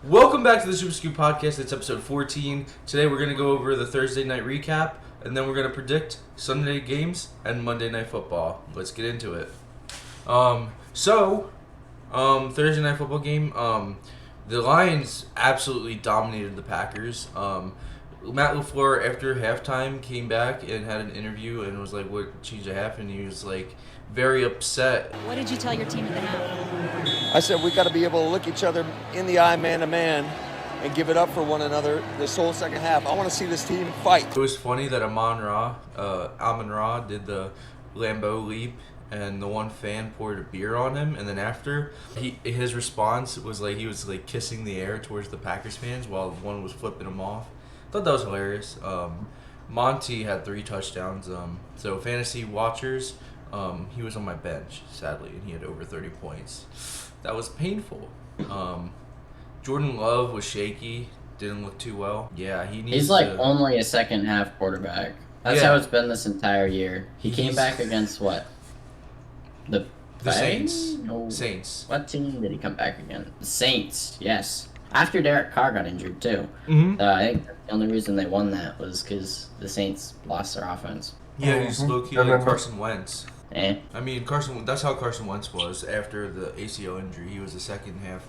Welcome back to the Super Scoop Podcast. It's episode 14. Today we're going to go over the Thursday night recap, and then we're going to predict Sunday games and Monday Night Football. Let's get into it. Thursday night football game, the Lions absolutely dominated the Packers. Matt LaFleur, after halftime, came back and had an interview and was like, what changed at half? And he was like, very upset. What did you tell your team at the half? I said we got to be able to look each other in the eye, man to man, and give it up for one another this whole second half. I want to see this team fight. It was funny that Amon-Ra did the Lambeau leap, and the one fan poured a beer on him, and then after, his response was like he was like kissing the air towards the Packers fans while one was flipping him off. I thought that was hilarious. Monty had 3 touchdowns. So fantasy watchers, he was on my bench, sadly, and he had over 30 points. That was painful. Jordan Love was shaky, didn't look too well. Yeah, he's like only a second half quarterback. That's how it's been this entire year. He came back against what? The Saints. No. Saints. What team did he come back against? The Saints, yes. After Derek Carr got injured, too. Mm-hmm. I think the only reason they won that was because the Saints lost their offense. Yeah, he's low-key like Carson Wentz. Eh. I mean, that's how Carson Wentz was after the ACL injury. He was a second half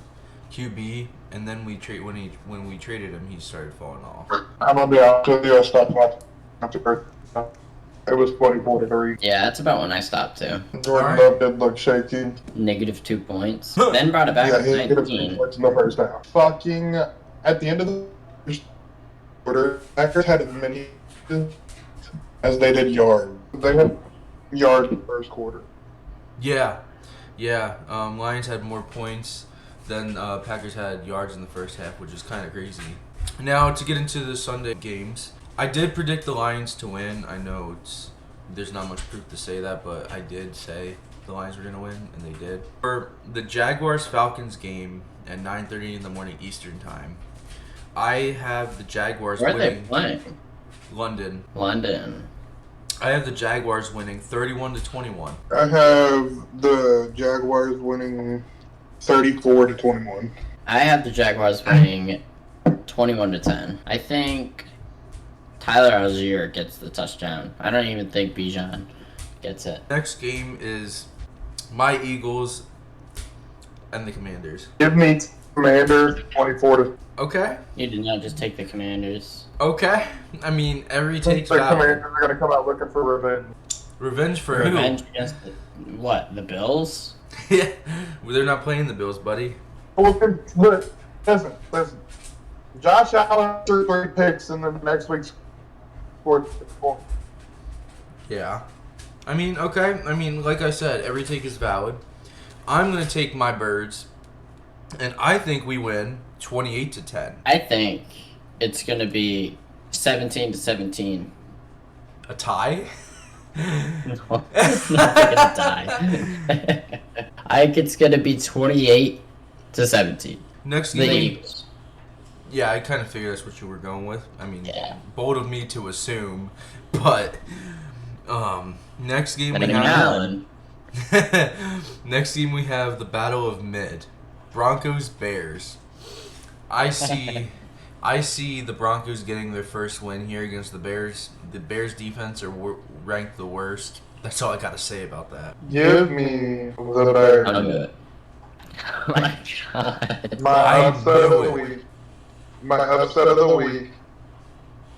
QB, and then when we traded him, he started falling off. I'm gonna be honest with you. I stopped watching after it was 24-3. Yeah, that's about when I stopped, too. Jordan Love did look shaky. -2 points. Then brought it back Yeah, to he hit 19. points in the first half. Fucking at the end of the first quarter, Packers had as many as they did yards. They had yards in the first quarter. Yeah. Lions had more points than Packers had yards in the first half, which is kind of crazy. Now, to get into the Sunday games, I did predict the Lions to win. I know there's not much proof to say that, but I did say the Lions were going to win, and they did. For the Jaguars-Falcons game at 9:30 in the morning Eastern time, I have the Jaguars Where are winning. they playing? London. I have the Jaguars winning 31-21. I have the Jaguars winning 34-21. I have the Jaguars winning 21-10. I think Tyler Algier gets the touchdown. I don't even think Bijan gets it. Next game is my Eagles and the Commanders. Give me Commanders 24-. Okay. You did not just take the Commanders. Okay. I mean, every take's The valid. Commanders are gonna come out looking for revenge. Revenge for Revenge against the Bills? who? Yeah. Well, they're not playing the Bills, buddy. Look, listen. Josh Allen threw 3 picks in the next week's scored 4. Yeah. I mean, okay. I mean, like I said, every take is valid. I'm going to take my Birds, and I think we win 28-10. I think it's going to be 17-17. A tie? No, it's not going to die. I think it's going to be 28-17. Next The game. Eagles. Yeah, I kind of figured that's what you were going with. I mean, Yeah. bold of me to assume, but next game we have Allen. next game we have the Battle of Mid, Broncos Bears. I see the Broncos getting their first win here against the Bears. The Bears defense are ranked the worst. That's all I got to say about that. Give me the Bears. I'm good. Oh my God. My I upset of knew the it. week. My upset of the week.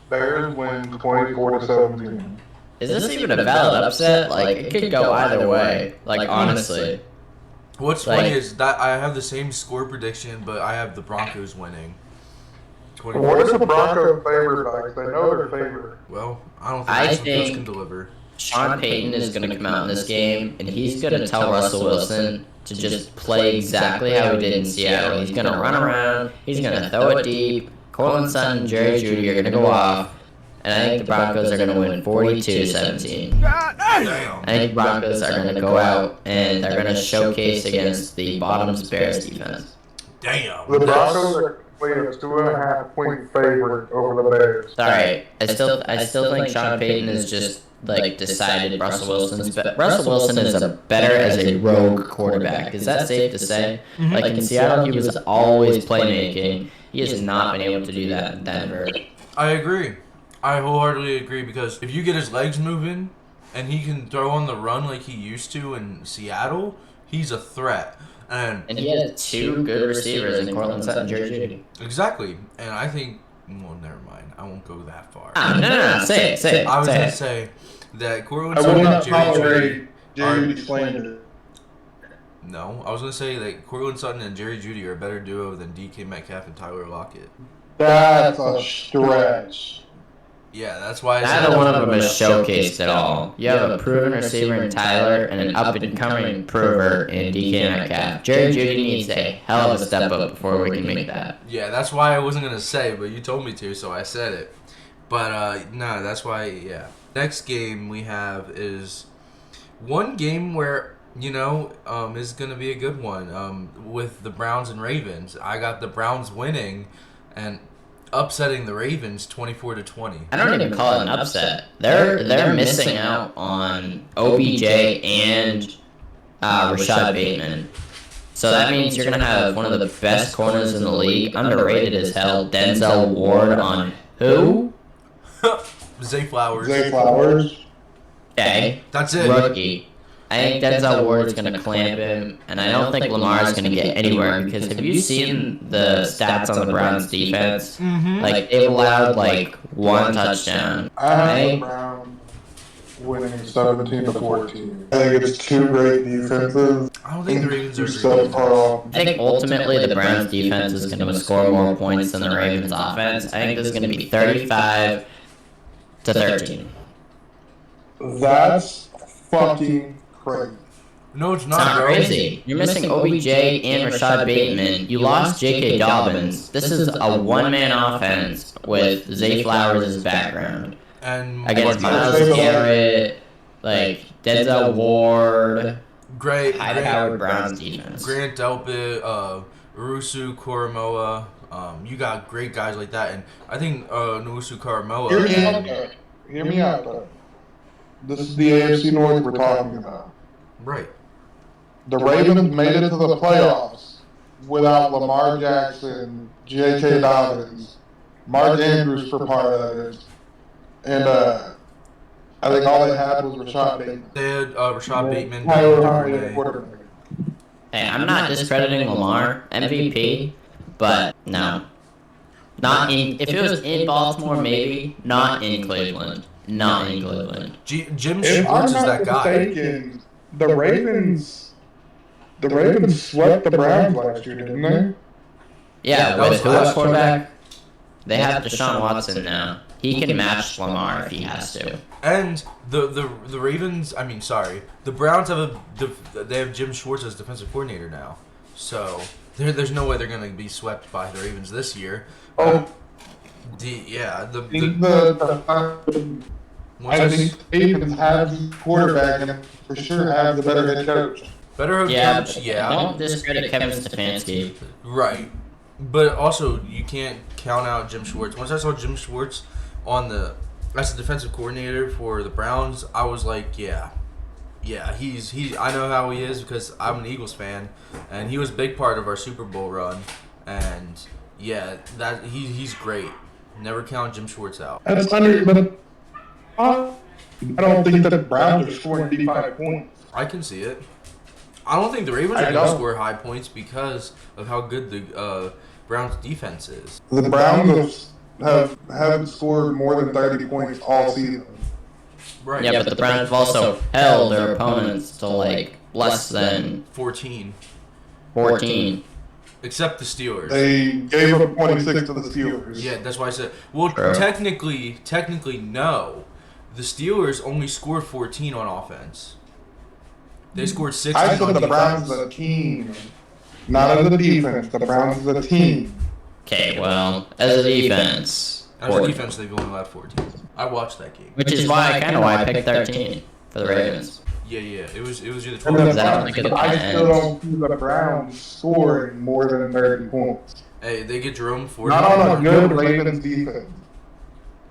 Bears win 24-17. Is this even a valid upset? Like, it could go either way. Like, honestly. What's Like- funny is that I have the same score prediction, but I have the Broncos winning. What is the Broncos' favorite? Like, they know they're favorite. Well, I don't think I Justin Fields think- can deliver. Sean Payton is going to come out in this game, and he's going to tell Russell Wilson to just play exactly how he did in Seattle. He's going to run around. He's going to throw it deep. Cortland Sutton and Jerry Jeudy are going to go off. And I think the Broncos are going to win 42-17. I think the Broncos are going to go out, and they're going to showcase against the bottom's Bears defense. Damn. The Broncos are playing a 2.5 point favorite over the Bears. Sorry, I still think Sean Payton is just like decided Russell Wilson's. But Russell Wilson is better as a rogue quarterback. Is that safe to say? Mm-hmm. Like in Seattle, he was always playmaking. He has not been able to do that in Denver. I agree. I wholeheartedly agree because if you get his legs moving and he can throw on the run like he used to in Seattle, he's a threat. And he has two good receivers in Cortland Sutton and Jerry Jeudy. Exactly. And I think, well, never mind. I won't go that far. No. Say it. I was going to say that Cortland I will Sutton not and Jerry tolerate Jeudy Jerry slander. No, I was going to say that Cortland Sutton and Jerry Jeudy are a better duo than DK Metcalf and Tyler Lockett. That's a stretch. Yeah, that's why I said Neither one of them is showcased at all. You have a proven receiver in Tyler and an up-and-coming prover in DK Metcalf. Jerry Jeudy needs a hell of a step up before we can make that. Yeah, that's why I wasn't going to say, but you told me to, so I said it. But, no, that's why, yeah. Next game we have is one game where, is going to be a good one with the Browns and Ravens. I got the Browns winning and upsetting the Ravens 24-20. I don't even call it an upset. They're missing out on OBJ and Rashad Bateman. So that means you're going to have one of the best corners in the league, underrated as hell, Denzel Ward on who? Zay Flowers. Okay. That's it. Rookie. I think Denzel Ward's going to clamp him, and I don't think Lamar's going to get anywhere because have you seen the stats on the Browns defense? Mm-hmm. Like, they've allowed, one touchdown. I have the Browns winning 17-14. I think it's two great defenses. I don't think the Ravens are so far off. I think ultimately the Browns defense is going to score more points than the Ravens offense. I think this is going to be 35-13. That's fucking crazy. No, it's It's not bro. crazy. You're missing OBJ and Rashad Bateman. You lost J.K. Dobbins. This is a one-man offense with Zay Flowers as background. And Against Myles Garrett, Denzel Ward, Great. Howard Brown's defense. Grant Delpit, Urusu Koromoa. You got great guys like that. And I think Nusu Koromoa. Hear me out, though. This is the AFC North we're talking about. Right. The Ravens made it to the playoffs without Lamar Jackson, J.K. Dobbins, Mark Andrews for part of it, and I think all they had was Rashad Bateman. They had Rashad Bateman. Quarterback. Hey, I'm not discrediting Lamar, MVP, but no. If it was in Baltimore, maybe. Not in Cleveland. Not in Cleveland. Jim If I'm Schwartz is that not guy. mistaken, the Ravens swept the Browns last year, didn't they? Yeah, that was with who at last quarterback? They have Deshaun Watson now. He can match Lamar if he has to. And the Ravens, the Browns they have Jim Schwartz as defensive coordinator now. So there's no way they're going to be swept by the Ravens this year. Oh, I think Ravens have the quarterback and for sure have the better head coach. Better head coach, Don't discredit Kevin Stefanski. Right. But also, you can't count out Jim Schwartz. Once I saw Jim Schwartz as the defensive coordinator for the Browns, I was like, yeah, I know how he is because I'm an Eagles fan, and he was a big part of our Super Bowl run, and yeah, he's great. Never count Jim Schwartz out. That's but I don't think that the Browns are scoring 85 points. I can see it. I don't think the Ravens are going to score high points because of how good the Browns defense is. The Browns haven't scored more than 30 points all season. Right. Yeah, but the Browns have also held their opponents to less than 14. Except the Steelers. They gave up 26 to the Steelers. Yeah, that's why I said. Well, True. technically, no. The Steelers only scored 14 on offense. They scored 16 I said on the defense. Browns as a team, not as a defense. The Browns as a team. Okay, well, as a defense. As a 14. defense, they've only allowed 14. I watched that game. Which is why I picked 13 for the Ravens. Yeah. It was either And 12. I don't think it I ends. still don't see the Browns scoring more than 30 points. Hey, they get Jerome Ford. Not on a good Ravens defense.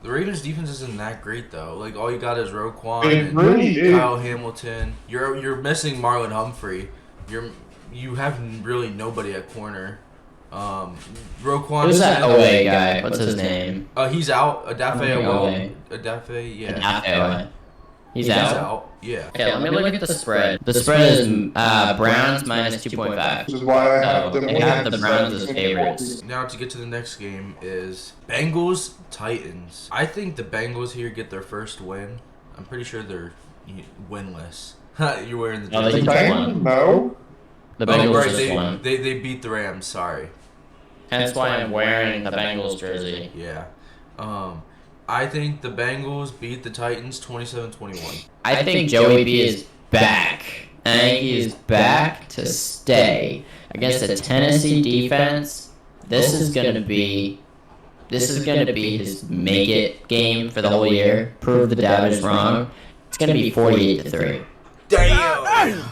The Ravens defense isn't that great though. Like all you got is Roquan It and really is. Kyle Hamilton. You're missing Marlon Humphrey. You have really nobody at corner. Roquan. Who's that OA guy? What's his name? He's out. Adafe. Yeah. Adafe. He's out. Yeah. Okay, let me look at the spread. The spread is Browns minus 2.5. Which is why I have them They have the Browns as favorites. Now to get to the next game is Bengals Titans. I think the Bengals here get their first win. I'm pretty sure they're winless. You're wearing the Oh, they jersey. just won. No. The Bengals right, just won. they beat the Rams. Sorry. Hence why I'm wearing the Bengals jersey. Yeah. I think the Bengals beat the Titans 27-21. I think Joey B is back. I think he is back to stay against a Tennessee defense. This is gonna be his make it game for the whole year. Prove the doubters wrong. It's gonna be 48-3. Damn.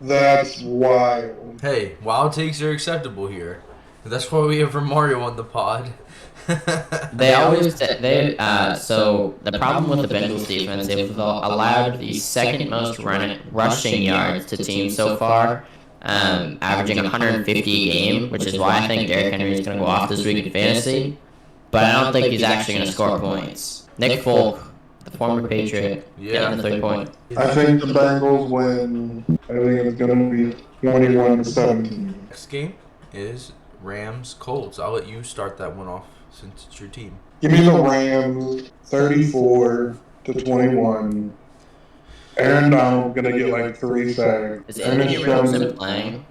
That's wild. Hey, wild takes are acceptable here. That's why we have Romario on the pod. So the problem with the Bengals defense, they've allowed the second most rushing yards to teams so far, averaging 150 a game, which is why I think Derrick Henry is going to go off this week in fantasy. But I don't think he's actually going to score points. Nick Folk, the former Patriot, getting the 3 point. I think the Bengals win. I think it's going to be 21-17. Next game is Rams Colts. I'll let you start that one off since it's your team. Give me the Rams 34-21. Aaron Donald's going to get like 3 sacks. Is Anthony Richardson playing?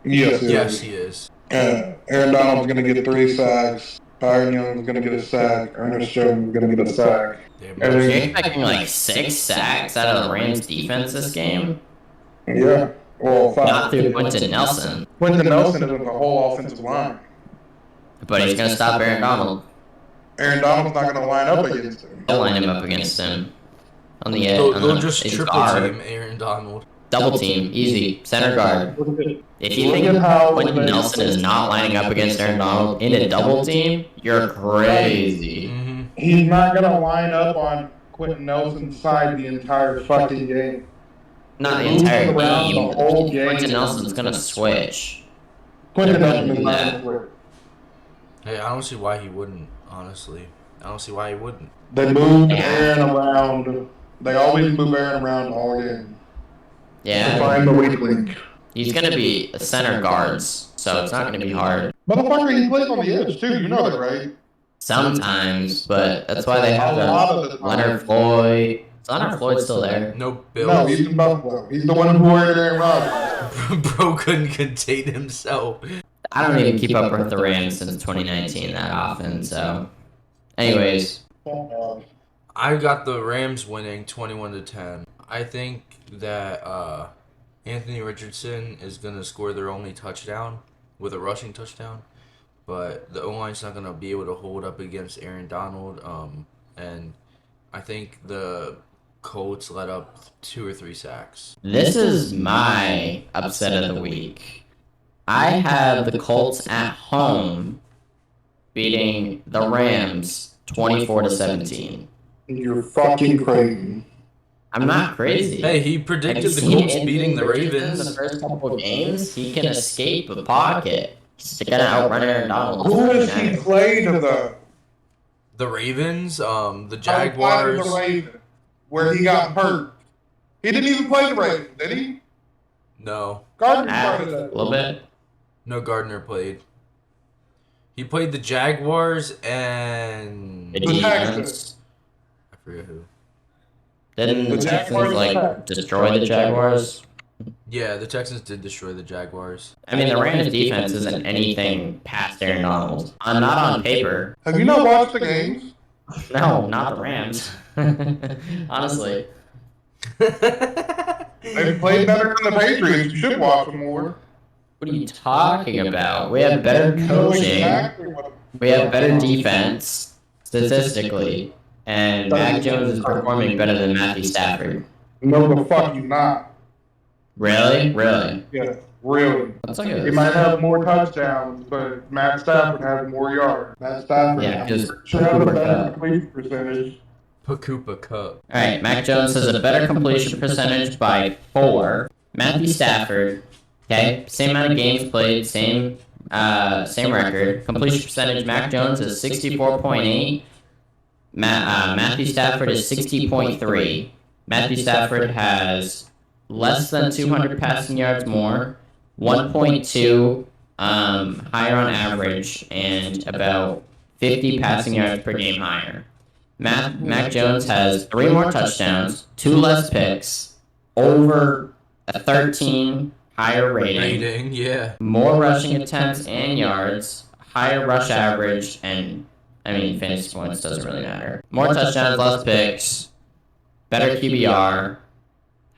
Yes, He is. Aaron Donald's going to get 3 sacks. Byron Young's going to get a sack. Ernest Jones is going to get a sack. Damn, And You're then, expecting like 6 sacks out of the Rams defense this game? yeah, well, 5. Not through Quentin Nelson. Quentin Nelson is in the whole offensive line. But he's going to stop Aaron Donald. Aaron Donald's not going to line up against him. They'll line him up against him. On the edge. They'll just his triple guard. team Aaron Donald. Double team. Easy. Center guard. If you think Quentin Nelson is not lining up against Aaron Donald in a double team, you're crazy. Mm-hmm. He's not going to line up on Quentin Nelson's side the entire fucking game. Not the entire Around game. the whole game. Quentin Nelson's going to switch. Quentin Nelson is not Yeah. going to switch. Hey, I don't see why he wouldn't, honestly. I don't see why he wouldn't. They moved Aaron around. They always move Aaron around all game. To Yeah. find the weak link. He's going to be a center guards, so it's not going to be hard. Motherfucker, he plays on the edge too. You know that, right? Sometimes, but that's why they have A lot of the time. Leonard Floyd. Is Leonard Floyd still there? No No, Bills. he's in Buffalo. He's the one who ordered Aaron Rodgers. Bro couldn't contain himself. I don't even keep up with the Rams since 2019 that often, so. Anyways, I got the Rams winning 21-10. I think that Anthony Richardson is going to score their only touchdown with a rushing touchdown, but the O-line's not going to be able to hold up against Aaron Donald, and I think the Colts let up 2 or 3 sacks. this is my upset of the week. I have the Colts at home beating the Rams 24-17. You're fucking crazy. I'm not crazy. Hey, he Have predicted you the seen Colts Anthony beating the Richardson Ravens. The first couple of games, he can escape a pocket. He's gonna outrun Aaron Donald. Who has he played the The Ravens, the outside of Jaguars. the Ravens, where he got hurt? He didn't even play the Ravens, did he? No. Gardner A started that. little bit. No, Gardner played. He played the Jaguars and The The defense. I forget who. Didn't The the Texans Jaguars like attacked. destroy the Jaguars? Yeah, the Texans did destroy the Jaguars. I mean, the Rams defense isn't anything past Aaron Donald. I'm not on paper. Have you not watched the games? No, not the Rams. Honestly. They've played better than the Patriots. You should watch them more. What are you talking about? We have better You know coaching. exactly what- We have better defense, statistically. And Mac Jones is performing better than Matthew Stafford. No, the fuck you not. Really? Really? Yeah, really. That's like He a... might have more touchdowns, but Matt Stafford has more yards. Matt Stafford Yeah, because should have a Cooper better Kupp. completion percentage. Pakupa Cup. Alright, Mac Jones has a better completion percentage by 4. Matthew Stafford, okay, same amount of games played, same record. Completion percentage, Mac Jones is 64.8. Matthew Stafford is 60.3. Matthew Stafford has less than 200 passing yards more, 1.2 higher on average, and about 50 passing yards per game higher. Mac Jones has 3 more touchdowns, 2 less picks, over a 13 higher rating, Yeah. more rushing attempts and yards, higher rush average, and fantasy points doesn't really matter. More touchdowns, less picks, better QBR,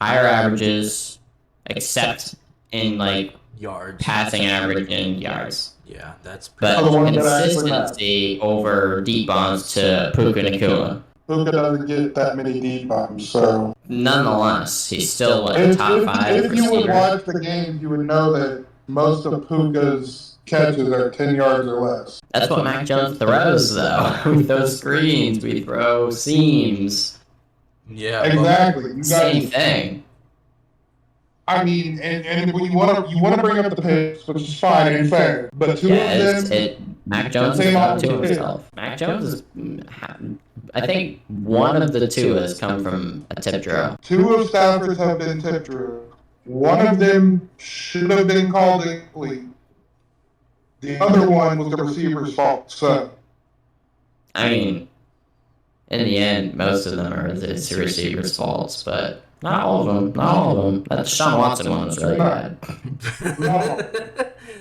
higher averages, except in like Yards. passing average and yards. Yeah, that's But The one that actually consistency over deep bombs to Puka Nakua. Puka doesn't get that many deep bombs, so. Nonetheless, he's still like top 5 If you would receiver. watch the game, you would know that most of Puka's catches are 10 yards or less. That's what Mac Jones throws, though. We throw screens, we throw seams. Yeah. Exactly. You Same got, thing. I mean, and when you want to bring up the picks, which is fine and fair, but two Yeah, of them. Mac Jones is up to himself. Mac Jones is, I think one of the 2 has come from a tip drill. 2 of Stafford's have been tip drill. One of them should have been called incomplete. The other one was the receiver's fault. So, I mean, in the end, most of them are the receiver's faults, but not all of them. Not all of them. That Deshaun Watson one was really bad. no,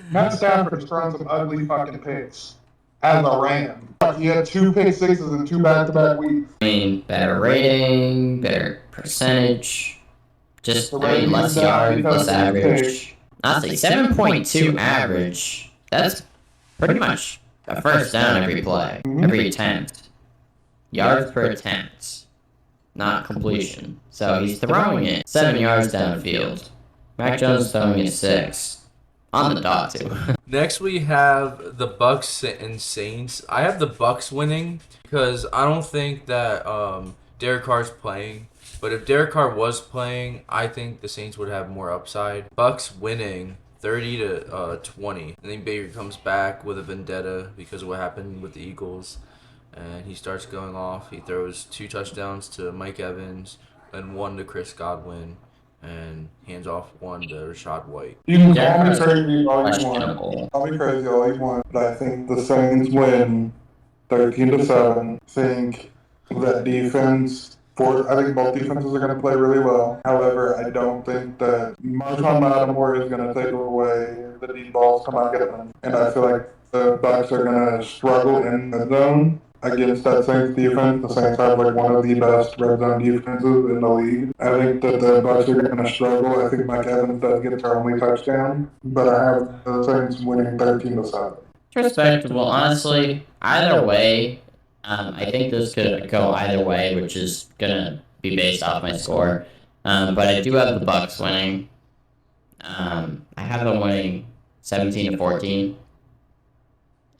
Matt Stafford has thrown some ugly fucking picks as a Ram. He had 2 pick sixes in 2 back-to-back weeks. I mean, better rating, better percentage, just less yards, less average. Honestly, 7.2 average. That's pretty much a first down every play, every attempt. Yards per attempt, not completion. So he's throwing it 7 yards downfield. Mac Jones throwing it 6. On the dot, too. Next we have the Bucks and Saints. I have the Bucks winning because I don't think that Derek Carr's playing. But if Derek Carr was playing, I think the Saints would have more upside. Bucks winning 30-20. I think Baker comes back with a vendetta because of what happened with the Eagles. And he starts going off. He throws 2 touchdowns to Mike Evans and 1 to Chris Godwin. And hands off 1 to Rashad White. You can Yeah, call me that's crazy all you questionable. want. Call me crazy all you want, but I think the Saints win 13-7. I think that defense, I think both defenses are going to play really well. However, I don't think that Marshawn Lattimore is going to take away the deep balls come out get them. And I feel like the Bucks are going to struggle in the zone against that Saints defense. The Saints have like one of the best red zone defenses in the league. I think that the Bucks are going to struggle. I think Mike Evans does get their only touchdown, but I have the Saints winning 13-7. Respectable. Honestly, either way, I think this could go either way, which is gonna be based off my score. But I do have the Bucks winning. I have them winning 17-14.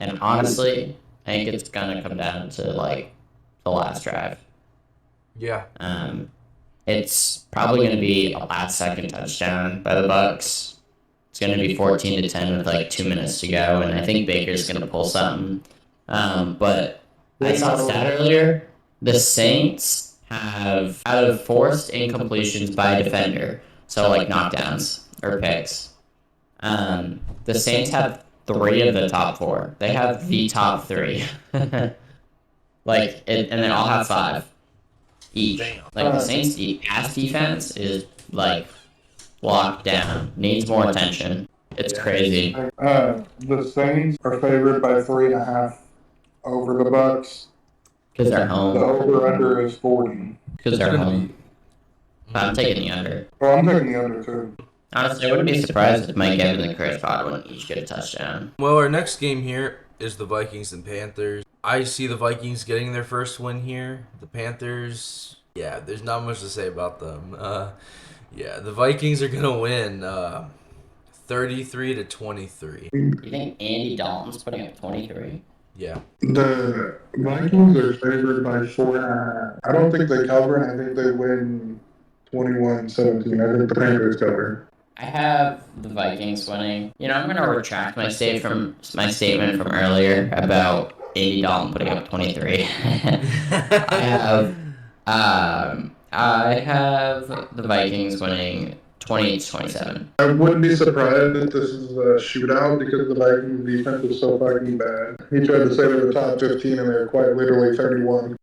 And honestly, I think it's gonna come down to like the last drive. Yeah. It's probably gonna be a last-second touchdown by the Bucks. It's gonna be 14-10 with like 2 minutes to go, and I think Baker's gonna pull something. But I saw a stat earlier. The Saints have out of forced incompletions by a defender, so like knockdowns or picks. The Saints have 3 of the top 4. They have the top 3. And they all have 5 each. Like the Saints' pass defense is like locked down. Needs more attention. It's crazy. The Saints are favored by 3.5 over the Bucks. Because they're The home. over/under is 40. Because they're home. I'm taking the under. Well, I'm taking the under too. Honestly, I wouldn't be surprised if Mike Evans and Chris Godwin each get a touchdown. Well, our next game here is the Vikings and Panthers. I see the Vikings getting their first win here. The Panthers, yeah, there's not much to say about them. Yeah, the Vikings are gonna win 33-23. You think Andy Dalton's putting up 23? Yeah. The Vikings are favored by 4.5. I don't think they cover, and I think they win 21-17. I think the Panthers cover. I have the Vikings winning. I'm going to retract my statement from earlier about Andy Dalton putting up 23. I have the Vikings winning 28-27. I wouldn't be surprised if this is a shootout because the Vikings defense is so fucking bad. He tried to say they were top 15 and they're quite literally 31.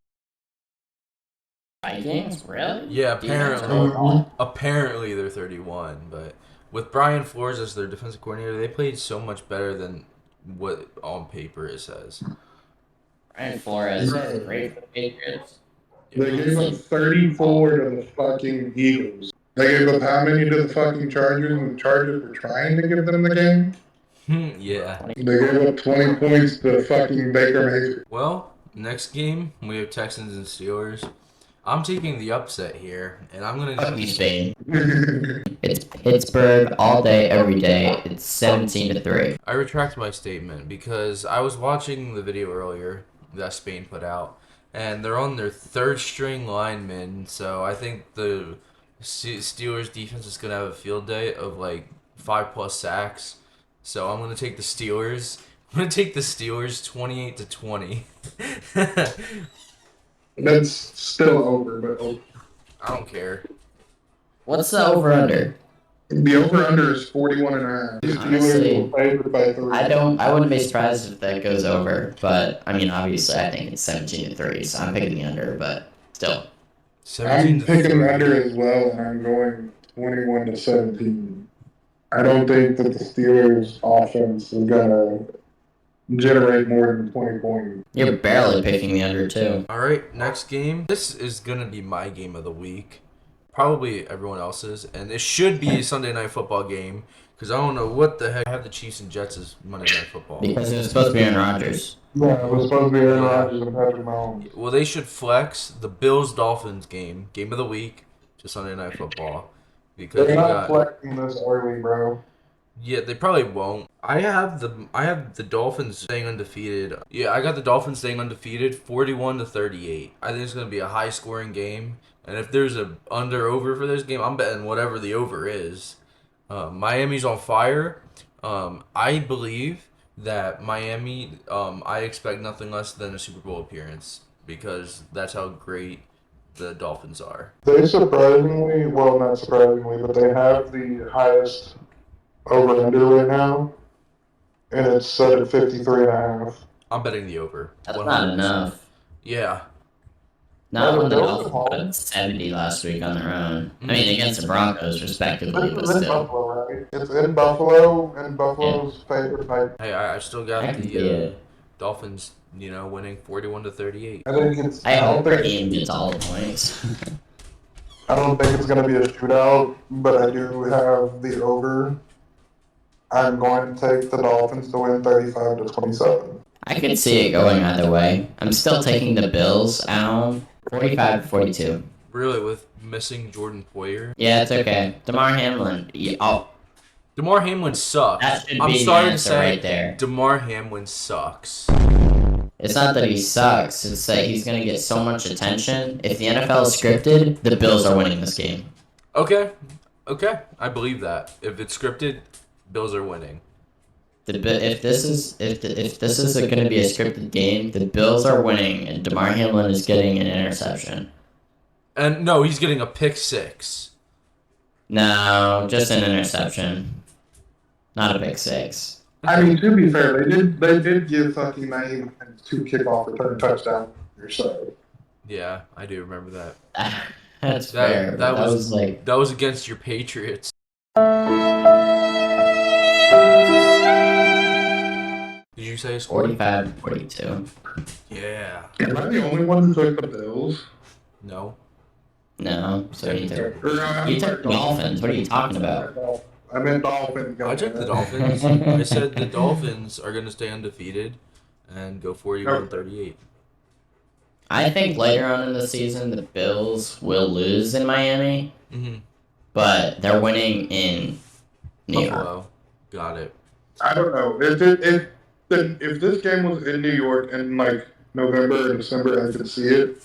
Vikings? Really? Yeah, Mhm. apparently they're 31, but with Brian Flores as their defensive coordinator, they played so much better than what on paper it says. Brian Flores is great for the Patriots. They gave up 34 to the fucking Eagles. They gave up how many to the fucking Chargers, and the Chargers were trying to give them the game? Yeah. They gave up 20 points to fucking Baker Mayfield. Well, next game, we have Texans and Steelers. I'm taking the upset here, and I'm going Fuck you, to... Spain. It's Pittsburgh all day, every day. It's 17-3. I retract my statement because I was watching the video earlier that Spain put out, and they're on their third-string linemen, so I think the Steelers defense is going to have a field day of, 5+ sacks. So I'm going to take the Steelers. I'm going to take the Steelers 28-20. That's still over, but I don't care. What's the over-under? the over-under is 41.5. The Honestly, Steelers were favored by 3. I wouldn't be surprised if that goes over, but obviously I think it's 17-3, so I'm picking the under, but still. 17 I'm to picking 3. under as well, and I'm going 21-17. I don't think that the Steelers' offense is gonna generate more than 20 points. You're barely picking the under, too. All right, next game. This is going to be my game of the week. Probably everyone else's. And it should be a Sunday Night Football game because I don't know what the heck I have the Chiefs and Jets as Monday Night Football. Because it was supposed to be Aaron Rodgers. Yeah, it was supposed to be Aaron Rodgers and Patrick Mahomes. Well, they should flex the Bills-Dolphins game of the week, to Sunday Night Football. Because They're you not got, flexing this early, bro. yeah, they probably won't. I have the Dolphins staying undefeated. Yeah, I got the Dolphins staying undefeated, 41-38. I think it's gonna be a high scoring game, and if there's a under/over for this game, I'm betting whatever the over is. Miami's on fire. I believe that Miami. I expect nothing less than a Super Bowl appearance because that's how great the Dolphins are. They surprisingly, well, not surprisingly, but they have the highest over-under right now, and it's set at 53.5. I'm betting the over. That's 100%. not enough. Yeah. Not when the Dolphins put 70 last week on their own. Against the Broncos, respectively, but It's in still. Buffalo, right? It's in Buffalo, and Buffalo's favored by. Hey, I still got I can see the it. Dolphins, winning 41-38. I think it's. I hope don't our think team gets all the points. I don't think it's going to be a shootout, but I do have the over. I'm going to take the Dolphins to win 35-27. I could see it going either way. I'm still taking the Bills at home, 45-42. Really, with missing Jordan Poyer? Yeah, it's okay. DeMar Hamlin. DeMar Hamlin sucks. That should I'm be the sorry to answer say, right there. DeMar Hamlin sucks. It's not that he sucks. It's that he's going to get so much attention. If the NFL is scripted, the Bills are winning this game. Okay, I believe that. If it's scripted, Bills are winning. If this is going to be a scripted game, the Bills are winning, and DeMar Hamlin is getting an interception. And no, he's getting a pick six. No, just an interception, not a pick six. I mean, to be fair, they did give fucking Naeem 2 kickoff return touchdowns or so. Yeah, I do remember that. That's fair. That was against your Patriots. Did you say a score? 45-42. Yeah. Am I the only one who took the Bills? No. No, so you took You the Dolphins. What are you talking about? I meant Dolphins. I took the Dolphins. I said the Dolphins are going to stay undefeated and go 41-38. I think later on in the season, the Bills will lose in Miami. Mm-hmm. but they're winning in New York. Buffalo. Got it. I don't know. If this game was in New York in like November or December, I could see it.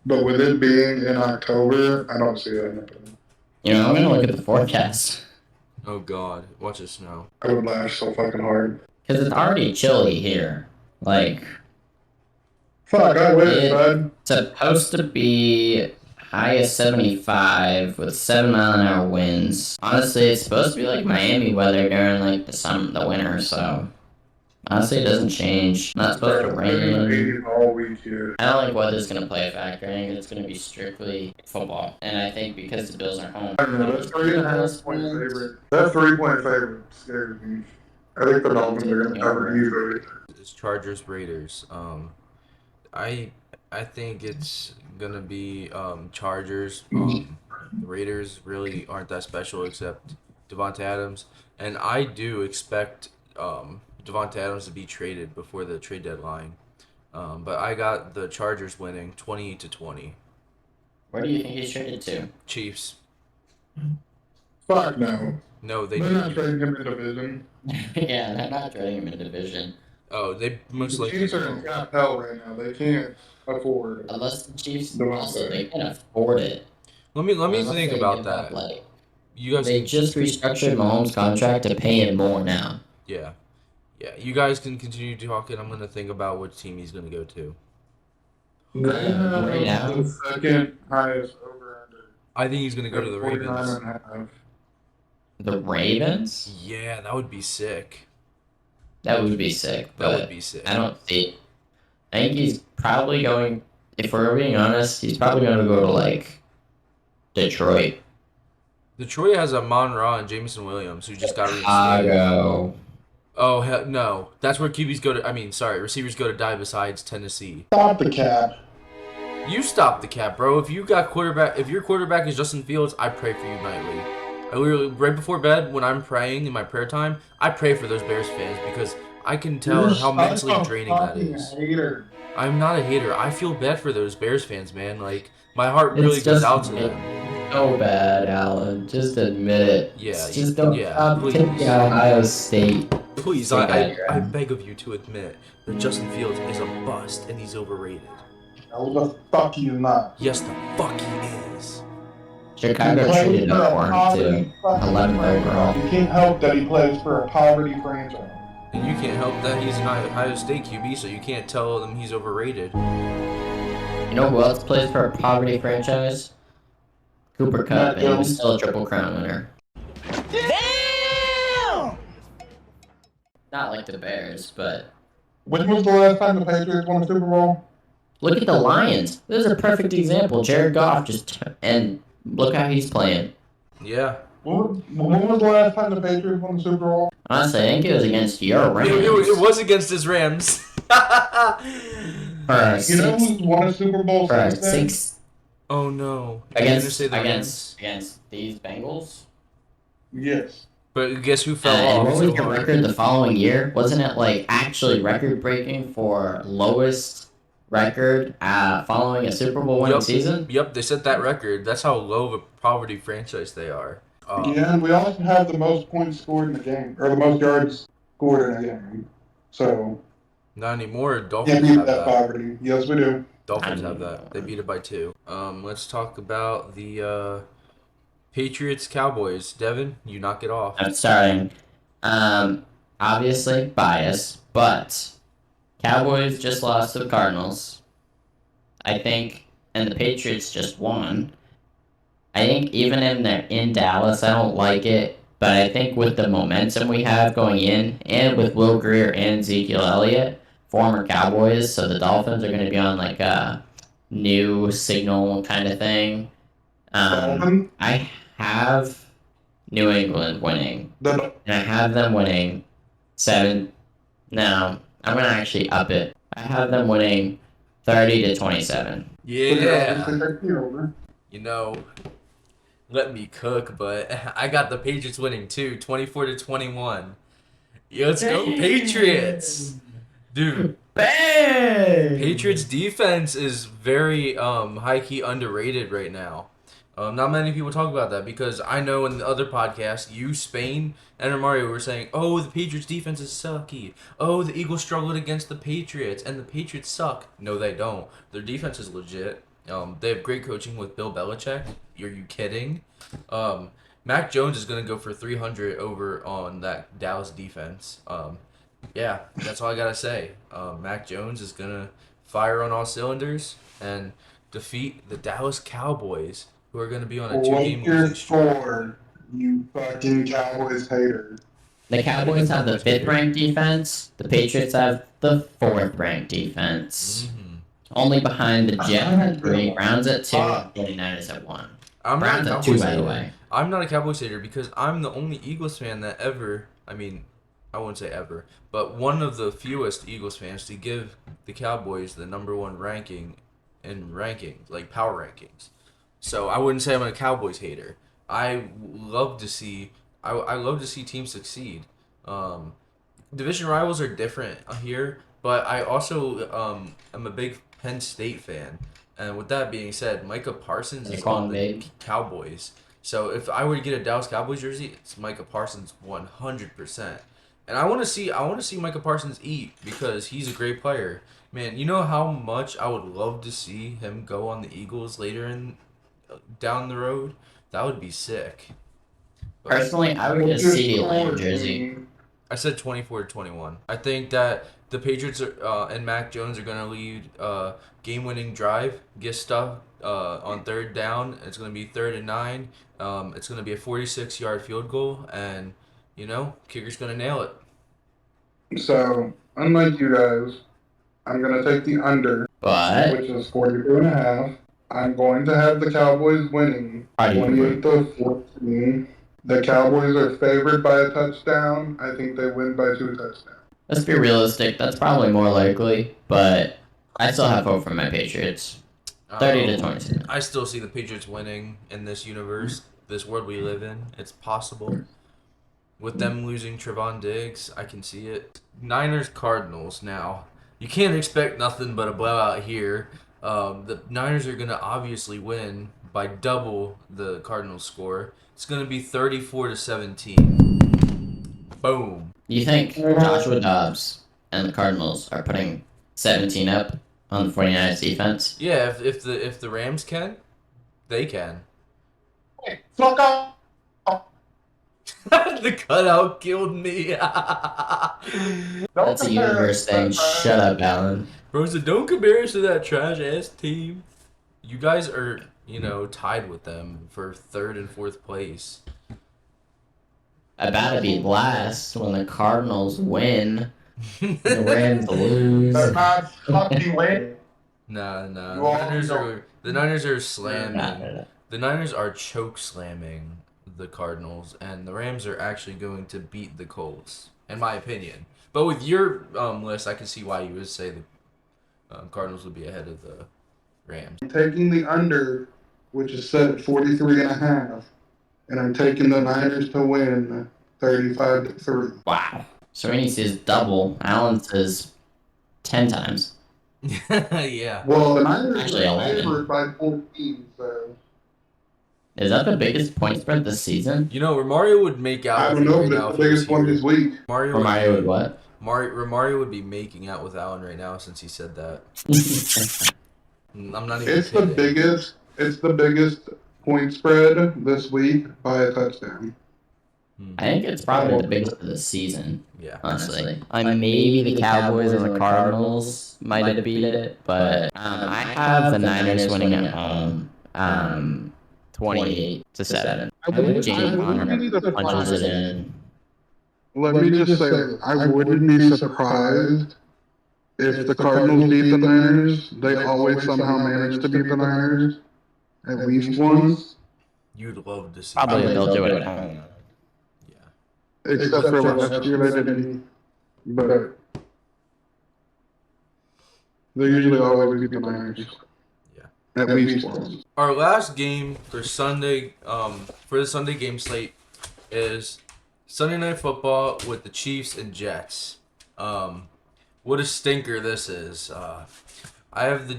But with it being in October, I don't see that happening. You know, I'm gonna look at the forecast Oh God, watch it snow. I would laugh so fucking hard. because it's already chilly here. Like, Fuck, I wish, bud. it's supposed to be high of 75 with 7-mile-an-hour winds. Honestly, it's supposed to be like Miami weather during like the winter, so honestly, it doesn't change. Not supposed to rain. All week here. I don't think weather's gonna play a factor. I think it's gonna be strictly football, and I think because the Bills are home. I don't know. That's 3.5 point favorite. That 3-point favorite scares me. I think the Dolphins are going to cover easily. It's Chargers Raiders. I think it's gonna be Chargers. The Raiders really aren't that special except Devonta Adams, and I do expect Devonta Adams to be traded before the trade deadline. But I got the Chargers winning 20-20. Where do you think he's traded to? Chiefs. Fuck no. No, they They're not do. trading him in division. Yeah, they're not trading him in division. Oh, they most The likely. Chiefs are in cap hell right now. They can't afford. Unless the Chiefs Devontae. also they can afford it. Let me Unless think they about give that. up, like, You guys, they just restructured Mahomes' contract to pay him more now. yeah. You guys can continue talking. I'm gonna think about which team he's gonna go to. They have Right now. the second highest over under. I think he's gonna go to the Ravens. 49.5. The Ravens? Yeah, that would be sick. That would be sick, but That would be sick. I don't see. I think he's probably going. If we're being honest, he's probably going to go to like Detroit, Detroit has a Monra and Jameson Williams who just got reinstated. Chicago. Oh hell no, that's where QBs go to. Receivers go to die. Besides Tennessee, Stop the cap. you stop the cap, bro. If your quarterback is Justin Fields, I pray for you nightly. I literally right before bed when I'm praying in my prayer time, I pray for those Bears fans because I can tell how mentally draining that is. Hater. I'm not a hater. I feel bad for those Bears fans, man. Like my heart really It's goes just out to them. so bad, Alan. Just admit it. Yeah, Just don't yeah, please. take Ohio State. Please, Think I beg of you to admit that Justin Fields is a bust and he's overrated. No, the fuck he's not. Yes, the fuck he is. Chicago He plays traded for up a for him poverty too. fucking 11th franchise. overall. You can't help that he plays for a poverty franchise. And you can't help that he's an Ohio State QB, so you can't tell them he's overrated. You know who else plays for a poverty franchise? Cooper Kupp, and he was still a Triple Crown winner. Damn! Not like the Bears, but When was the last time the Patriots won a Super Bowl? look at the Lions. This is a perfect example. Jared Goff and look how he's playing. Yeah. When was the last time the Patriots won the Super Bowl? Honestly, I think it was against your Rams. It was against his Rams. For a You know six, who's won a Super Bowl for a since then? Oh no. Are you gonna say the Rams? against these Bengals. Yes. But guess who fell And off? what so was your hard? record the following year? Wasn't it like actually record breaking for lowest record following a Super Bowl winning season? Yep, they set that record. That's how low of a poverty franchise they are. Yeah, and we also have the most points scored in the game, or the most yards scored in a game. So, Not anymore. can't Dolphins beat have that that. poverty. Yes, we do. Dolphins have that. They beat it by 2. Let's talk about the Patriots Cowboys. Devin, you knock it off. I'm starting. Obviously bias, but Cowboys just lost to the Cardinals. I think, and the Patriots just won. I think even if they're in Dallas, I don't like it. But I think with the momentum we have going in, and with Will Greer and Ezekiel Elliott, former Cowboys, so the Dolphins are going to be on like a new signal kind of thing. I have New England winning, and I have them winning 7. No, I'm going to actually up it. I have them winning 30-27. Yeah. You know, let me cook, but I got the Patriots winning too, 24-21. Let's go Patriots, dude. Bang! Patriots defense is very high key underrated right now. Not many people talk about that because I know in the other podcasts, you, Spain, and Mario were saying, oh, the Patriots' defense is sucky. Oh, the Eagles struggled against the Patriots, and the Patriots suck. No, they don't. Their defense is legit. They have great coaching with Bill Belichick. Are you kidding? Mac Jones is going to go for 300 over on that Dallas defense. Yeah, that's all I got to say. Mac Jones is going to fire on all cylinders and defeat the Dallas Cowboys, who are going to be on a 2-game What's your losing streak. score, you fucking Cowboys hater? The Cowboys have the 5th-ranked defense. The Patriots have the 4th-ranked defense. Mm-hmm. Only behind the Jets at 3, Browns at 2, and 49ers at 1. Browns at 2, by the way. I'm not a Cowboys hater because I'm the only Eagles fan that ever, I mean, I wouldn't say ever, but one of the fewest Eagles fans to give the Cowboys the number 1 ranking in rankings, like power rankings. So I wouldn't say I'm a Cowboys hater. I love to see teams succeed. Division rivals are different here, but I also am a big Penn State fan. And with that being said, Micah Parsons is on the Cowboys. So if I were to get a Dallas Cowboys jersey, it's Micah Parsons 100%. And I want to see Micah Parsons eat because he's a great player. Man, you know how much I would love to see him go on the Eagles later down the road? That would be sick. But personally, I would get a CeeDee Lamb jersey. I said 24-21. I think that the Patriots and Mac Jones are going to lead game-winning drive, get stuff on 3rd down. It's going to be 3rd and 9. It's going to be a 46-yard field goal, and, kicker's going to nail it. So, unlike you guys, I'm going to take the under, which is 42.5. I'm going to have the Cowboys winning 28-14. The Cowboys are favored by a touchdown. I think they win by 2 touchdowns. Let's be realistic. That's probably more likely, but I still have hope for my Patriots. 30-22. I still see the Patriots winning in this universe, this world we live in. It's possible. With them losing Trevon Diggs, I can see it. Niners Cardinals now. You can't expect nothing but a blowout here. The Niners are going to obviously win by double the Cardinals score. It's going to be 34-17. Boom. You think Joshua Dobbs and the Cardinals are putting 17 up on the 49ers defense? Yeah, if the Rams can, they can. Fuck off. The cutout killed me. That's a universe thing. Shut up, Alan. Bro, so don't compare us to that trash-ass team. You guys are, tied with them for 3rd and 4th place. About to be last when the Cardinals win. The Rams lose. That's not fucking win. Nah. The Niners are slamming. The Niners are choke slamming the Cardinals, and the Rams are actually going to beat the Colts, in my opinion. But with your list, I can see why you would say the Cardinals would be ahead of the Rams. I'm taking the under, which is set at 43.5, and I'm taking the Niners to win 35-3. Wow. Sereni says double. Alan says 10 times. Yeah. Well, the Niners Actually, are 11. favored by 14, so... Is that the biggest point spread this season? Romario would make out. I don't know, but it's the biggest one this week. Romario would what? Romario would be making out with Alan right now since he said that. I'm not even It's kidding. the biggest point spread this week by a touchdown. I think it's probably the biggest of the season. Yeah. Honestly. Maybe the Cowboys and the Cardinals might have beat it, but I have the Niners winning at home 28-7. I think James Conner punches it in. Let me just say, I wouldn't be surprised if the Cardinals beat the Niners. They always somehow manage to beat the Niners at least once. You'd love to see. Probably they'll do it at home. Yeah. Except for last year they didn't. But they usually always beat the Niners. At least once. Our last game for Sunday, for the Sunday game slate, is Sunday Night Football with the Chiefs and Jets. What a stinker this is. I have the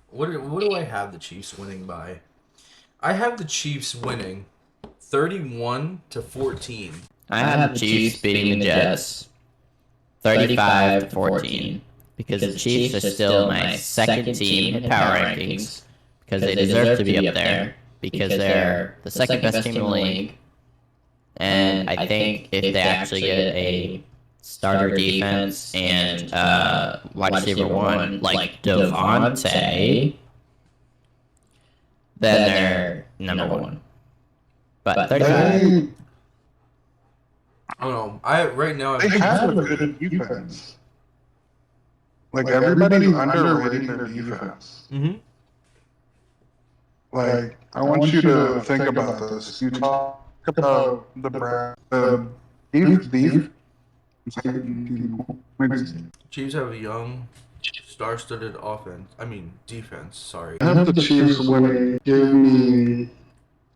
what do I have the Chiefs winning by? I have the Chiefs winning 31-14. I have the Chiefs beating the Jets 35-14 because the Chiefs are still my second team in power rankings because they deserve to be up there because they're the second best team in the league. And I think if they actually get a starter defense and wide receiver one like Devontae, then they're number one. But 35. I don't know. Right now They have a good defense. Like, everybody's underrating their defense. Mm-hmm. Like, I want you to think about this. You talk about the Browns. Chiefs have a young, star-studded defense. Sorry. I have the Chiefs winning. Give me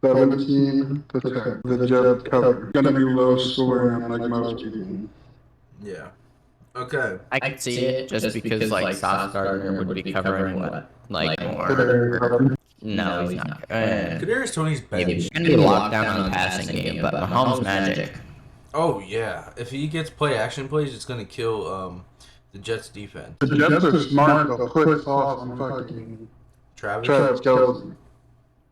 17-10. The Jets cover. Gonna be low scoring like most people. Yeah. Okay. I could see it just because like Sauce Gardner would be covering what? Like more. No, he's not. Kadarius Toney's bench. It's gonna be locked down on the passing game, but Mahomes magic. Oh yeah, if he gets play-action plays, it's gonna kill the Jets' defense. The Jets are smart. They'll put Sauce on fucking Travis Kelce.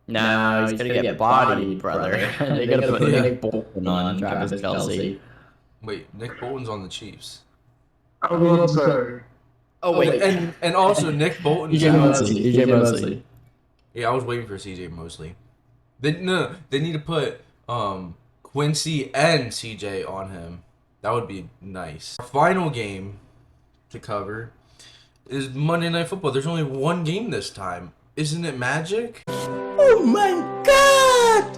No, he's gonna get bodied, brother. They gotta put Nick Bolton on Travis Kelce. Wait, Nick Bolton's on the Chiefs. I was gonna say. Oh wait, and also Nick Bolton. CJ Mosley. Yeah, I was waiting for CJ Mosley. They need to put Quincy and CJ on him. That would be nice. Our final game to cover is Monday Night Football. There's only one game this time. Isn't it magic? Oh my god!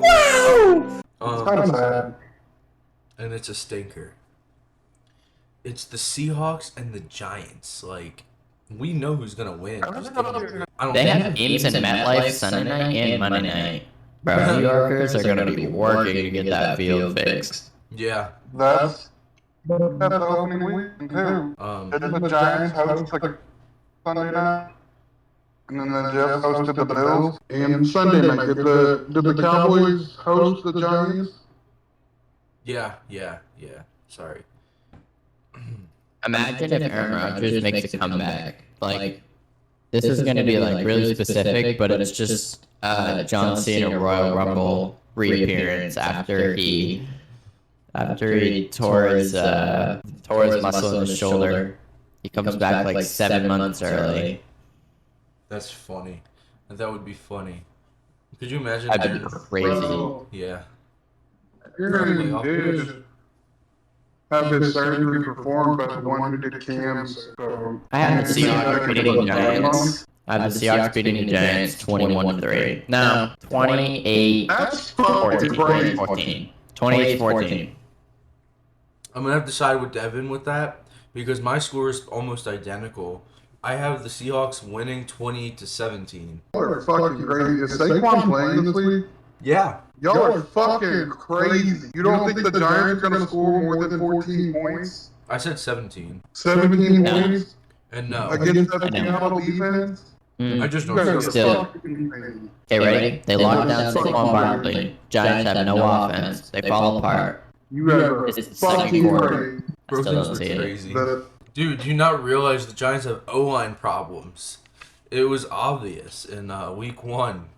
Wow! It's kind of sad. And it's a stinker. It's the Seahawks and the Giants. Like, we know who's gonna win. They have games in MetLife Sunday night and Monday night. Bro, New Yorkers are gonna be working to get that field fixed. Yeah. That's the opening week too. Didn't the Giants host like Sunday night? And then the Jets hosted the Bills. And Sunday night, did the Cowboys host the Giants? Yeah. Sorry. Imagine if Aaron Rodgers makes a comeback. Like, this is gonna be like really specific, but it's just John Cena Royal Rumble reappearance after he tore his muscle in his shoulder. He comes back like 7 months early. That's funny. That would be funny. Could you imagine? That'd be crazy. Yeah. Aaron did have his surgery performed by the one who did Cam's. So I have the Seahawks beating the Giants. I have the Seahawks beating the Giants 21-3. No, 28. That's fucking crazy. 28-14. I'm gonna have to side with Devin with that because my score is almost identical. I have the Seahawks winning 20-17. Y'all are fucking crazy. Is Saquon playing this week? Yeah. Y'all are fucking crazy. You don't think the Giants are going to score more than 14 points? I said 17. 17 No. points? And no. Against the Seattle defense? I just You guys don't are see Still. fucking crazy. Okay, ready? They lock down Saquon Barkley. Giants have no offense. They fall apart. You guys are It's the second fucking quarter. crazy. I still don't Brooklyn's see it. crazy. The- Dude, do you not realize the Giants have O-line problems? It was obvious in week 1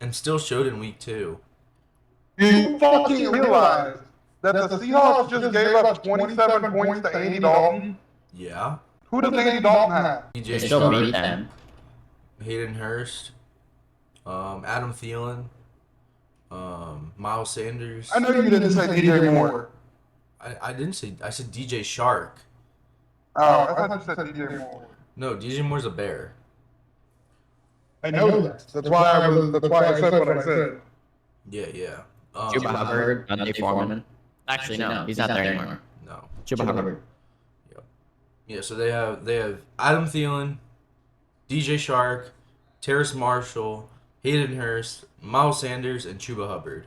and still showed in week 2. Do you fucking realize that the Seahawks just gave up 27 points to Andy Dalton? Yeah. Who does Andy Dalton have? They DJ still beat Shark, them. Hayden Hurst, Adam Thielen, Miles Sanders. I know you didn't say DJ Moore. I didn't say. I said DJ Shark. Oh, I thought you said DJ Moore. No, DJ Moore's a Bear. I know that. That's why I said what I said. Yeah. Chuba Hubbard, Dante Foreman. Actually, no, he's not there anymore. No. Chuba Hubbard. Yeah, so they have Adam Thielen, DJ Shark, Terrace Marshall, Hayden Hurst, Miles Sanders, and Chuba Hubbard.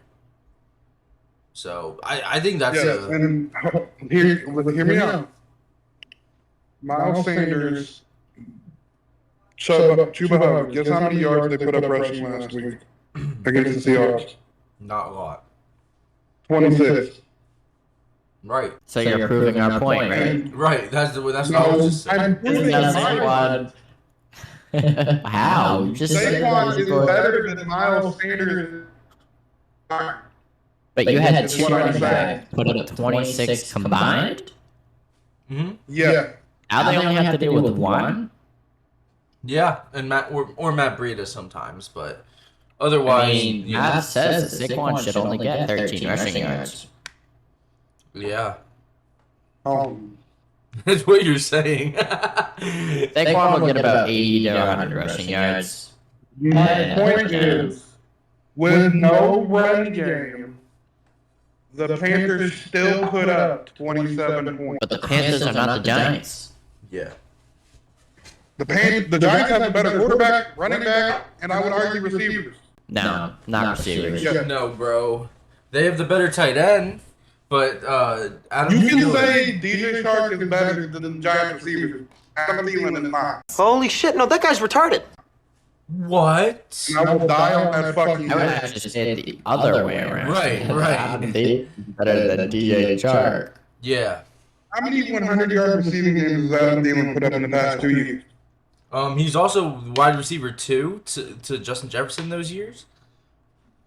So I think that's and hear me out. Miles Sanders, Chuba Hubbard. Guess how many yards they put up rushing last week? against the Seahawks? Not a lot. 26. Right. So you're proving our point, right? Right. That's what I was just saying. proving That's mine. Saquon. How? You just said Saquon is that. better than Miles Sanders. But you had That's two what I'm running saying. backs put up 26 combined? Mm-hmm. Yeah. Now they only have to deal with one? Yeah, and Matt or Matt Breida sometimes, but otherwise, I mean, Matt says that Saquon should only get 13 rushing yards. yeah, Um, that's what you're saying. Saquon will get about 80 to 100 rushing yards. my point is, with no run game, the Panthers still put up 27 points. But the Panthers are not the Giants. Yeah. The Giants have a better quarterback, running back, and I would argue receivers. No, not receivers. Yeah. No, bro. They have the better tight end, but Adam You can Thielen- say DJ Shark is better than the Giants receivers. Adam Thielen is not. Holy shit, no, that guy's retarded. What? And I will die on that fucking I would hill. actually say it the other way around. Right. Better than DJ Chark. Yeah. How many 100-yard receiving games has Adam Thielen put up in the past 2 years? He's also wide receiver 2 to Justin Jefferson those years.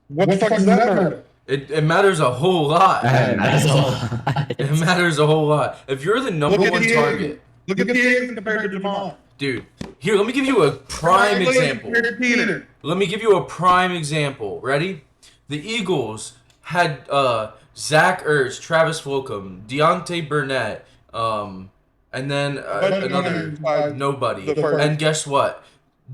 What the fuck does that matter? It matters a whole lot. That is It matters a whole lot. If you're the number Look at one the target, Look at the A's compared to Jamal. dude. Here, let me give you a prime example. Compared to Keenan. Let me give you a prime example. Ready? The Eagles had Zach Ertz, Travis Fulgham, Deontay Burnett, and then another nobody. the first. And guess what?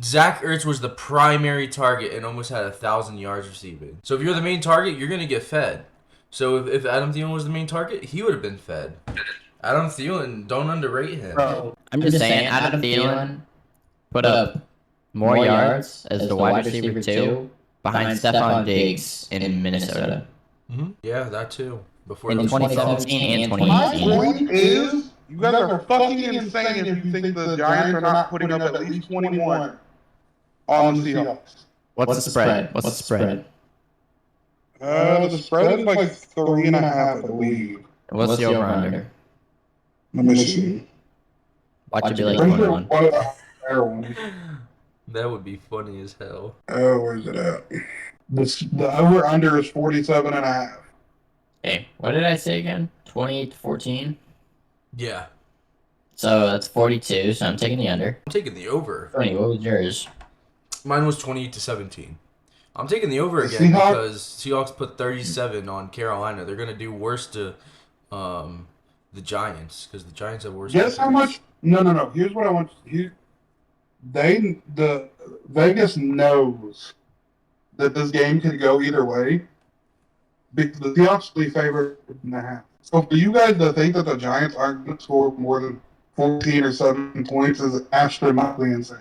Zach Ertz was the primary target and almost had 1,000 yards receiving. So if you're the main target, you're gonna get fed. So if Adam Thielen was the main target, he would have been fed. Adam Thielen, don't underrate him. Bro, I'm just saying, Adam Thielen put up more yards as the wide receiver 2 behind Stephon Diggs in Minnesota. Mm-hmm. Yeah, that too. Before In those 2017 and my 2018. point is, you guys are fucking insane if you think the Giants are not putting up at least 21 on the Seahawks. What's the spread? What's the spread? The spread is like 3.5, I believe. What's the over-under? Let me see. Watch it be like 21. That would be funny as hell. Oh, where's it at? The over-under is 47.5. Okay, what did I say again? 28 to 14? Yeah. So that's 42, so I'm taking the under. I'm taking the over. Tony, what was yours? Mine was 28-17. I'm taking the over The again Seahawks- because Seahawks put 37 on Carolina. They're gonna do worse to the Giants because the Giants have worse. Guess how much? No. Here's what I want. The Vegas knows that this game could go either way. Because the Seahawks will be favored in the half. So for you guys to think that the Giants aren't going to score more than 14 or 17 points is astronomically insane.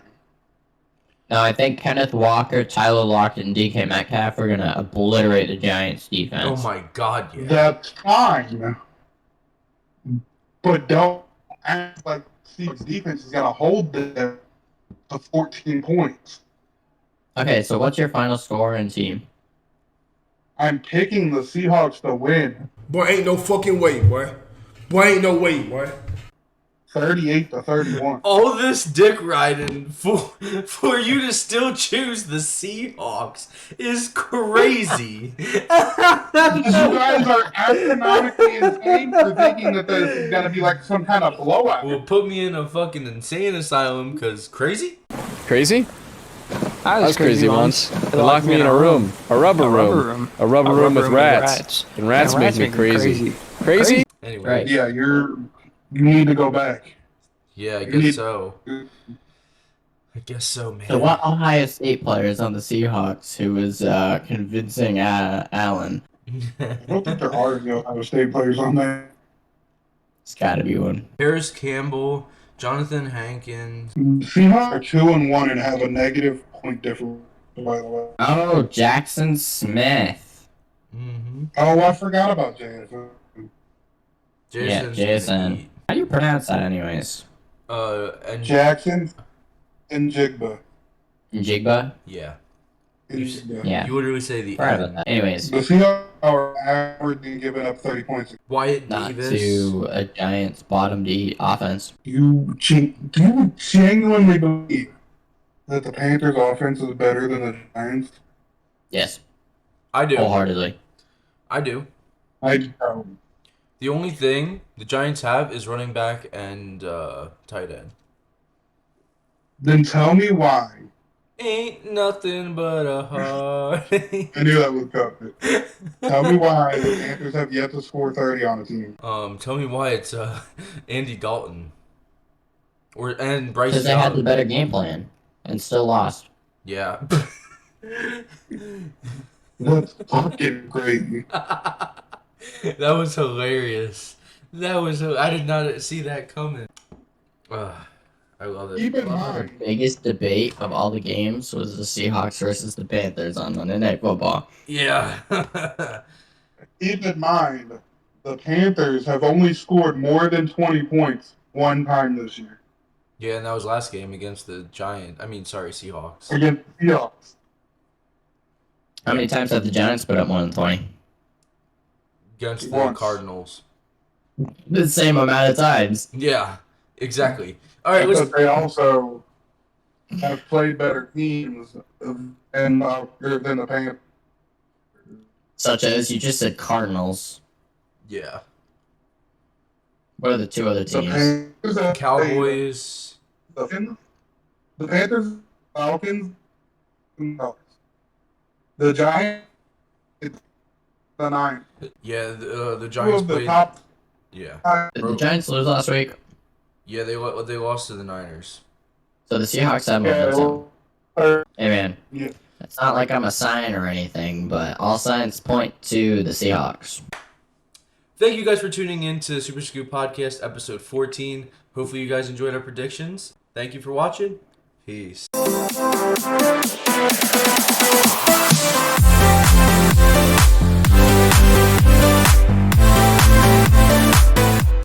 No, I think Kenneth Walker, Tyler Lockett, and DK Metcalf are going to obliterate the Giants' defense. Oh my God! Yeah. That's fine. But don't act like Steve's defense is going to hold them to 14 points. Okay, so what's your final score and team? I'm picking the Seahawks to win. Boy, ain't no fucking way, boy. Boy, ain't no way, boy. 38-31. All this dick riding for you to still choose the Seahawks is crazy. You guys are astronomically insane for thinking that this is going to be like some kind of blowout. Well, put me in a fucking insane asylum because crazy. Crazy? I was crazy once. They locked me in a room. A rubber room with rats. And rats make me crazy. Crazy? Anyway. Right. Yeah, you need to go back. Yeah, I guess so. I guess so, man. So what Ohio State players on the Seahawks who was convincing Allen? I don't think there are no Ohio State players on there. It's got to be one. Harris Campbell, Jonathan Hankins. Seahawks are 2-1 and have a negative point difference, by the way. Oh, Jackson Smith. Mm-hmm. Oh, I forgot about Jason. Jason. How do you pronounce that anyways? And Jackson and Jigba. Jigba? yeah. Yeah. You literally say the Proud end. about that. Anyways, The Seahawks are averaging giving up 30 points. Wyatt not Davis. to a Giants bottom D offense. Do you genuinely believe that the Panthers' offense is better than the Giants? Yes, I do. wholeheartedly. I do. I don't. The only thing the Giants have is running back and tight end. Then tell me why. Ain't nothing but a heartache. I knew that would cut it. Tell me why the Panthers have yet to score 30 on a team. Tell me why it's Andy Dalton. And Bryce Because they Young. had the better game plan and still lost. Yeah. That's fucking crazy. That was hilarious. I did not see that coming. I love it. Keep in The mind, biggest debate of all the games was the Seahawks versus the Panthers on Monday Night Football. Yeah. keep in mind, the Panthers have only scored more than 20 points one time this year Yeah, and that was last game against the Seahawks. against the Seahawks. How many times have the Giants put up more than 20? Against the Once. Cardinals. The same amount of times. Yeah, exactly. All right, let's. But they also have played better teams than the Panthers. Such as, you just said Cardinals. Yeah. What are the two other The teams? Panthers have Cowboys. played the Panthers, Falcons, and Cowboys. The Giants, the Niners. Yeah, the Two Giants of the played. top Yeah. five. Did the Giants lose last week? Yeah, they lost to the Niners. So the Seahawks have Yeah, momentum. Hey man, yeah. it's not like I'm a sign or anything, but all signs point to the Seahawks. Thank you guys for tuning in to Super Scoop Podcast episode 14. Hopefully you guys enjoyed our predictions. Thank you for watching. Peace.